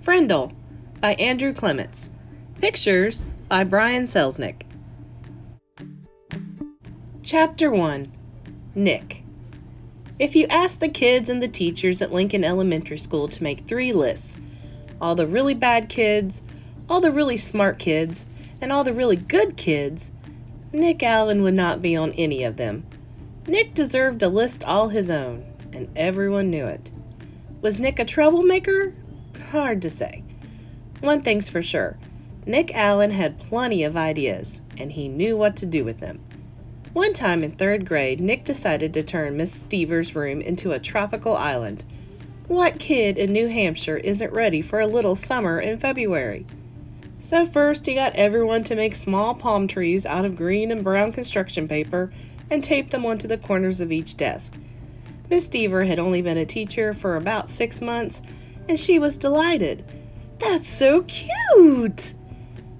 Frindle by Andrew Clements. Pictures by Brian Selznick. Chapter 1. Nick. If you ask the kids and the teachers at Lincoln Elementary School to make 3 lists, all the really bad kids, all the really smart kids, and all the really good kids, Nick Allen would not be on any of them. Nick deserved a list all his own, and everyone knew it. Was Nick a troublemaker? Hard to say. One thing's for sure, Nick Allen had plenty of ideas, and he knew what to do with them. One time in 3rd grade, Nick decided to turn Miss Stever's room into a tropical island. What kid in New Hampshire isn't ready for a little summer in February? So first he got everyone to make small palm trees out of green and brown construction paper and tape them onto the corners of each desk. Miss Stever had only been a teacher for about 6 months, and she was delighted. "That's so cute!"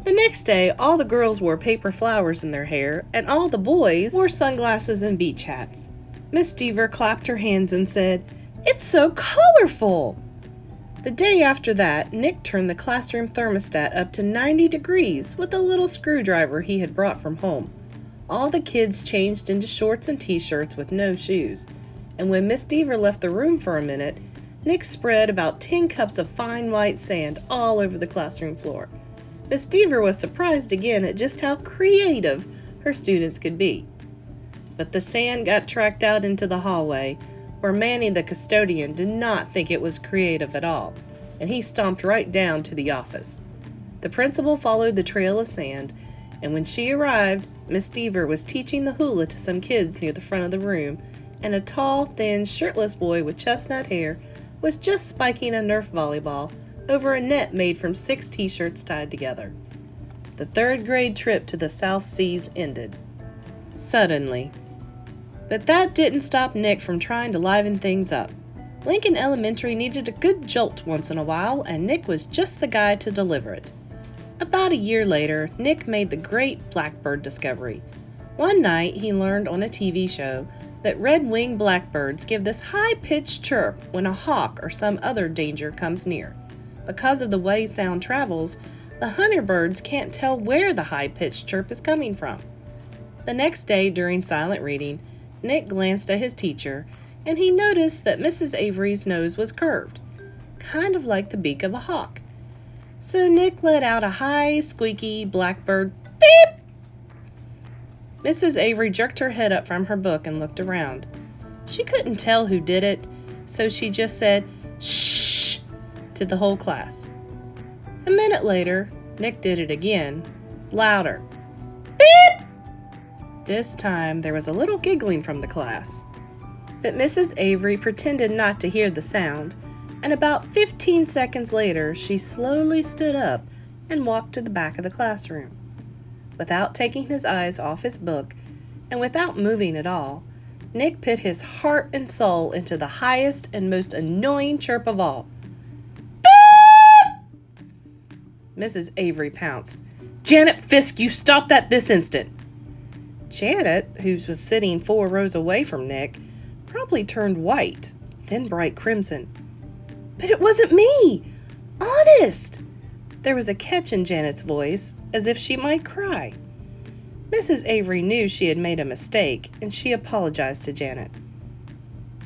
The next day, all the girls wore paper flowers in their hair, and all the boys wore sunglasses and beach hats. Miss Stever clapped her hands and said, "It's so colorful!" The day after that, Nick turned the classroom thermostat up to 90 degrees with a little screwdriver he had brought from home. All the kids changed into shorts and t-shirts with no shoes, and when Miss Stever left the room for a minute, Nick spread about 10 cups of fine white sand all over the classroom floor. Miss Stever was surprised again at just how creative her students could be. But the sand got tracked out into the hallway, where Manny the custodian did not think it was creative at all, and he stomped right down to the office. The principal followed the trail of sand, and when she arrived, Miss Stever was teaching the hula to some kids near the front of the room, and a tall, thin, shirtless boy with chestnut hair was just spiking a Nerf volleyball over a net made from 6 t-shirts tied together. The 3rd grade trip to the South Seas ended. Suddenly. But that didn't stop Nick from trying to liven things up. Lincoln Elementary needed a good jolt once in a while, and Nick was just the guy to deliver it. About a year later, Nick made the great blackbird discovery. One night, he learned on a TV show that red-winged blackbirds give this high-pitched chirp when a hawk or some other danger comes near. Because of the way sound travels, the hunter birds can't tell where the high-pitched chirp is coming from. The next day during silent reading, Nick glanced at his teacher, and he noticed that Mrs. Avery's nose was curved, kind of like the beak of a hawk. So Nick let out a high, squeaky blackbird beep. Mrs. Avery jerked her head up from her book and looked around. She couldn't tell who did it, so she just said, "Shh!" to the whole class. A minute later, Nick did it again, louder. Beep! This time, there was a little giggling from the class. But Mrs. Avery pretended not to hear the sound, and about 15 seconds later, she slowly stood up and walked to the back of the classroom. Without taking his eyes off his book, and without moving at all, Nick put his heart and soul into the highest and most annoying chirp of all. Beep! Mrs. Avery pounced. "Janet Fisk, you stop that this instant!" Janet, who was sitting 4 rows away from Nick, promptly turned white, then bright crimson. "But it wasn't me! Honest!" There was a catch in Janet's voice, as if she might cry. Mrs. Avery knew she had made a mistake, and she apologized to Janet.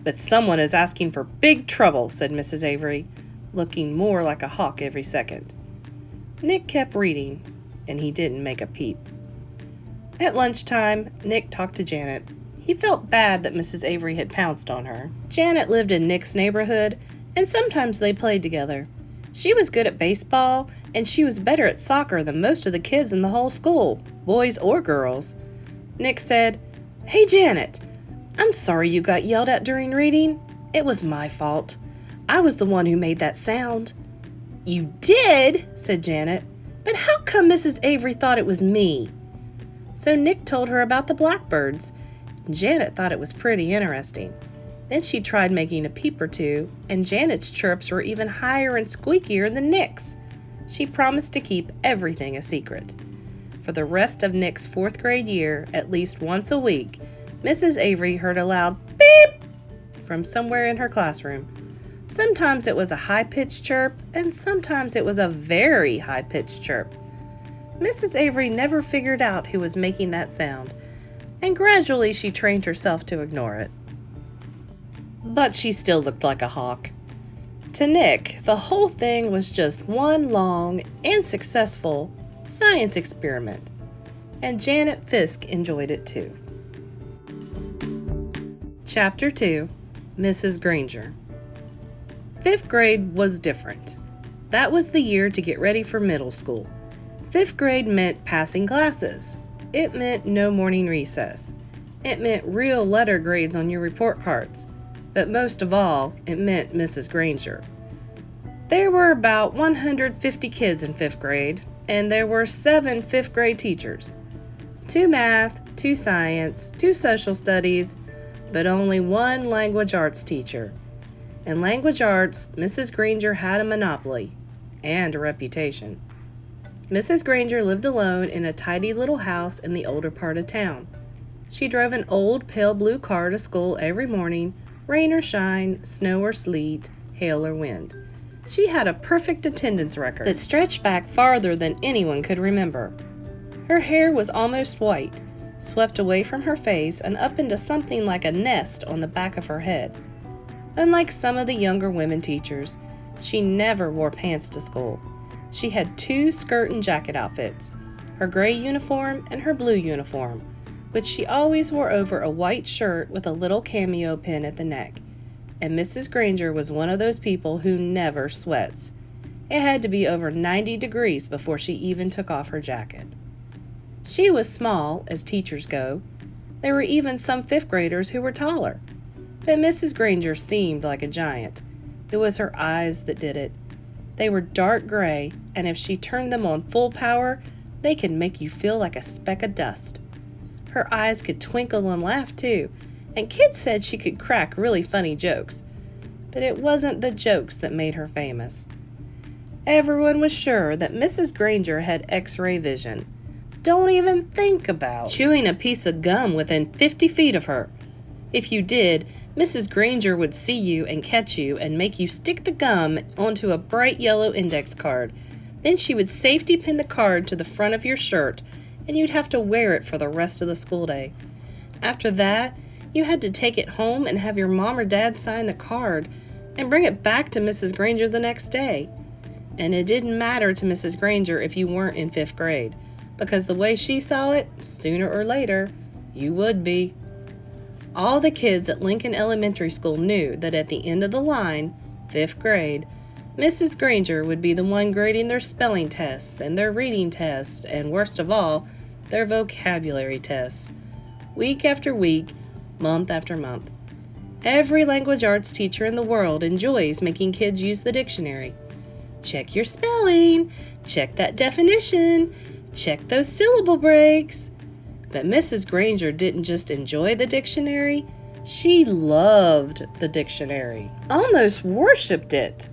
"But someone is asking for big trouble," said Mrs. Avery, looking more like a hawk every second. Nick kept reading, and he didn't make a peep. At lunchtime, Nick talked to Janet. He felt bad that Mrs. Avery had pounced on her. Janet lived in Nick's neighborhood, and sometimes they played together. She was good at baseball, and she was better at soccer than most of the kids in the whole school, boys or girls. Nick said, "Hey, Janet, I'm sorry you got yelled at during reading. It was my fault. I was the one who made that sound." "You did?" said Janet. "But how come Mrs. Avery thought it was me?" So Nick told her about the blackbirds. Janet thought it was pretty interesting. Then she tried making a peep or two, and Janet's chirps were even higher and squeakier than Nick's. She promised to keep everything a secret. For the rest of Nick's 4th grade year, at least once a week, Mrs. Avery heard a loud beep from somewhere in her classroom. Sometimes it was a high-pitched chirp, and sometimes it was a very high-pitched chirp. Mrs. Avery never figured out who was making that sound, and gradually she trained herself to ignore it. But she still looked like a hawk. To Nick, the whole thing was just one long and successful science experiment, and Janet Fisk enjoyed it too. Chapter 2, Mrs. Granger. 5th grade was different. That was the year to get ready for middle school. 5th grade meant passing classes. It meant no morning recess. It meant real letter grades on your report cards. But most of all, it meant Mrs. Granger. There were about 150 kids in 5th grade, and there were 7 5th grade teachers. 2 math, 2 science, 2 social studies, but only 1 language arts teacher. In language arts, Mrs. Granger had a monopoly and a reputation. Mrs. Granger lived alone in a tidy little house in the older part of town. She drove an old pale blue car to school every morning, rain or shine, snow or sleet, hail or wind. She had a perfect attendance record that stretched back farther than anyone could remember. Her hair was almost white, swept away from her face and up into something like a nest on the back of her head. Unlike some of the younger women teachers, she never wore pants to school. She had 2 skirt and jacket outfits, her gray uniform and her blue uniform, which she always wore over a white shirt with a little cameo pin at the neck. And Mrs. Granger was one of those people who never sweats. It had to be over 90 degrees before she even took off her jacket. She was small, as teachers go. There were even some 5th graders who were taller. But Mrs. Granger seemed like a giant. It was her eyes that did it. They were dark gray, and if she turned them on full power, they could make you feel like a speck of dust. Her eyes could twinkle and laugh too, and kids said she could crack really funny jokes. But it wasn't the jokes that made her famous. Everyone was sure that Mrs. Granger had X-ray vision. Don't even think about chewing a piece of gum within 50 feet of her. If you did, Mrs. Granger would see you and catch you and make you stick the gum onto a bright yellow index card. Then she would safety pin the card to the front of your shirt, and you'd have to wear it for the rest of the school day. After that, you had to take it home and have your mom or dad sign the card and bring it back to Mrs. Granger the next day. And it didn't matter to Mrs. Granger if you weren't in 5th grade, because the way she saw it, sooner or later, you would be. All the kids at Lincoln Elementary School knew that at the end of the line, 5th grade, Mrs. Granger would be the one grading their spelling tests and their reading tests and, worst of all, their vocabulary tests. Week after week, month after month. Every language arts teacher in the world enjoys making kids use the dictionary. Check your spelling, check that definition, check those syllable breaks. But Mrs. Granger didn't just enjoy the dictionary, she loved the dictionary, almost worshipped it.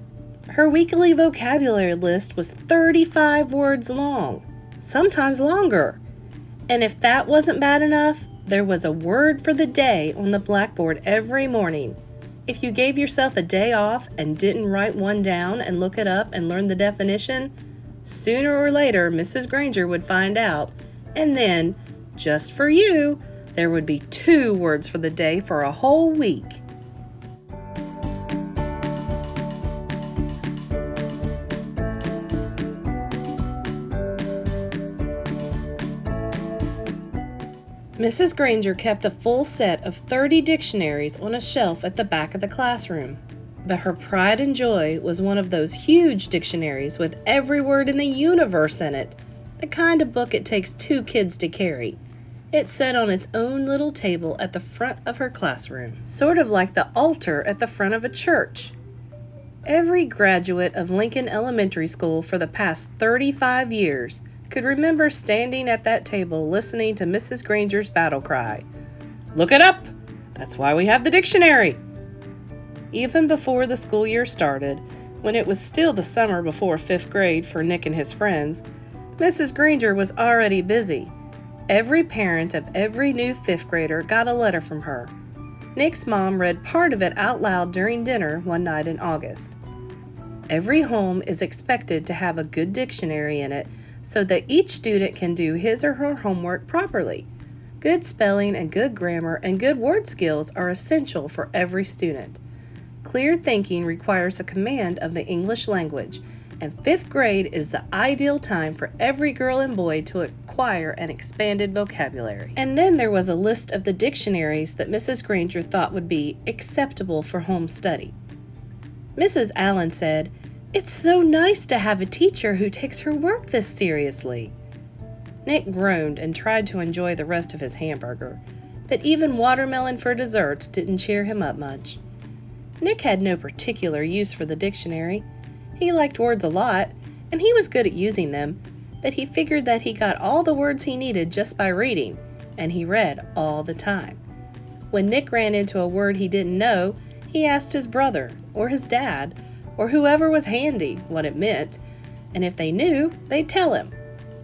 Her weekly vocabulary list was 35 words long, sometimes longer. And if that wasn't bad enough, there was a word for the day on the blackboard every morning. If you gave yourself a day off and didn't write one down and look it up and learn the definition, sooner or later Mrs. Granger would find out, and then, just for you, there would be 2 words for the day for a whole week. Mrs. Granger kept a full set of 30 dictionaries on a shelf at the back of the classroom. But her pride and joy was one of those huge dictionaries with every word in the universe in it, the kind of book it takes 2 kids to carry. It sat on its own little table at the front of her classroom, sort of like the altar at the front of a church. Every graduate of Lincoln Elementary School for the past 35 years could remember standing at that table listening to Mrs. Granger's battle cry, "Look it up! That's why we have the dictionary!" Even before the school year started, when it was still the summer before 5th grade for Nick and his friends, Mrs. Granger was already busy. Every parent of every new 5th grader got a letter from her. Nick's mom read part of it out loud during dinner one night in August. Every home is expected to have a good dictionary in it so that each student can do his or her homework properly. Good spelling and good grammar and good word skills are essential for every student. Clear thinking requires a command of the English language, and 5th grade is the ideal time for every girl and boy to acquire an expanded vocabulary. And then there was a list of the dictionaries that Mrs. Granger thought would be acceptable for home study. Mrs. Allen said, "It's so nice to have a teacher who takes her work this seriously." Nick groaned and tried to enjoy the rest of his hamburger, but even watermelon for dessert didn't cheer him up much. Nick had no particular use for the dictionary. He liked words a lot, and he was good at using them, but he figured that he got all the words he needed just by reading, and he read all the time. When Nick ran into a word he didn't know, he asked his brother, or his dad, or whoever was handy what it meant, and if they knew, they'd tell him.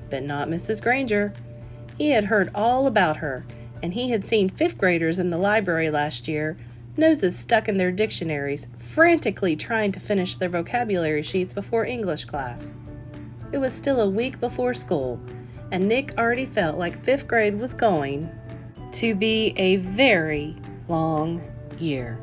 But not Mrs. Granger. He had heard all about her, and he had seen 5th graders in the library last year, noses stuck in their dictionaries, frantically trying to finish their vocabulary sheets before English class. It was still a week before school, and Nick already felt like 5th grade was going to be a very long year.